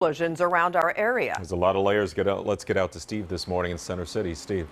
explosions around our area. There's a lot of layers. Let's get out to Steve this morning in Center City. Steve.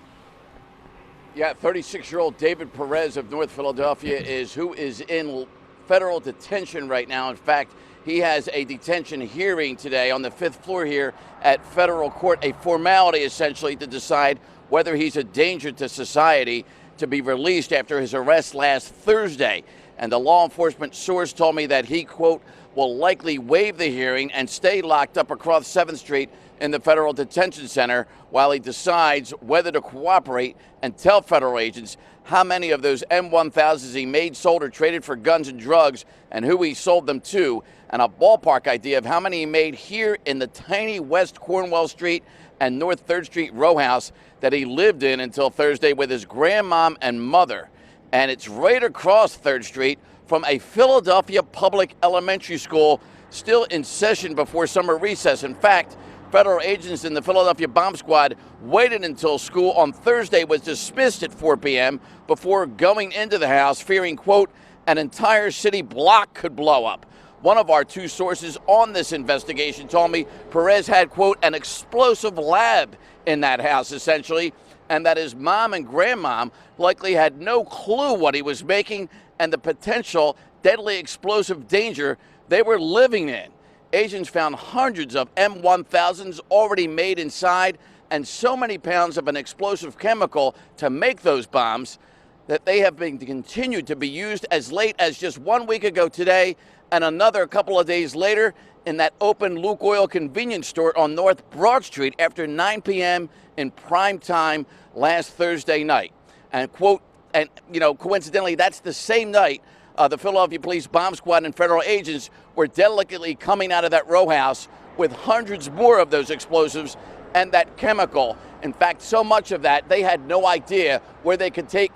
Yeah, 36-year-old David Perez of North Philadelphia is in federal detention right now. In fact, he has a detention hearing today on the 5th floor here at federal court, a formality essentially to decide whether he's a danger to society, to be released after his arrest last Thursday. And the law enforcement source told me that he, quote, will likely waive the hearing and stay locked up across 7th Street in the federal detention center while he decides whether to cooperate and tell federal agents how many of those M1000s he made, sold, or traded for guns and drugs, and who he sold them to, and a ballpark idea of how many he made here in the tiny West Cornwall Street and North 3rd Street row house that he lived in until Thursday with his grandmom and mother. And it's right across 3rd Street from a Philadelphia public elementary school still in session before summer recess. In fact, federal agents in the Philadelphia bomb squad waited until school on Thursday was dismissed at 4 p.m. before going into the house, fearing, quote, an entire city block could blow up. One of our two sources on this investigation told me Perez had, quote, an explosive lab in that house, essentially, and that his mom and grandmom likely had no clue what he was making and the potential deadly explosive danger they were living in. Agents found hundreds of M1000s already made inside and so many pounds of an explosive chemical to make those bombs that they have been continued to be used as late as just 1 week ago today and another couple of days later in that open Lukoil convenience store on North Broad Street after 9 p.m. in prime time last Thursday night. And, quote, and, you know, coincidentally, that's the same night the Philadelphia Police bomb squad and federal agents were delicately coming out of that row house with hundreds more of those explosives and that chemical. In fact, so much of that, they had no idea where they could take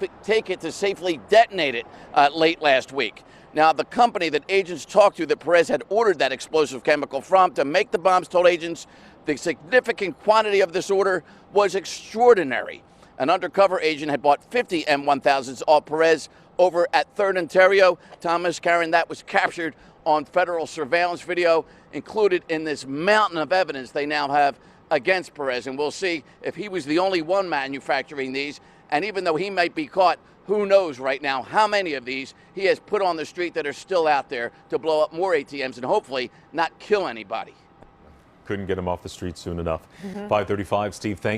it to safely detonate it late last week. Now, the company that agents talked to that Perez had ordered that explosive chemical from to make the bombs told agents the significant quantity of this order was extraordinary. An undercover agent had bought 50 M1000s off Perez over at 3rd Ontario. Thomas, Karen, that was captured on federal surveillance video, included in this mountain of evidence they now have against Perez. And we'll see if he was the only one manufacturing these. And even though he might be caught, who knows right now how many of these he has put on the street that are still out there to blow up more ATMs and hopefully not kill anybody. Couldn't get him off the street soon enough. 5:35, Steve, thank you.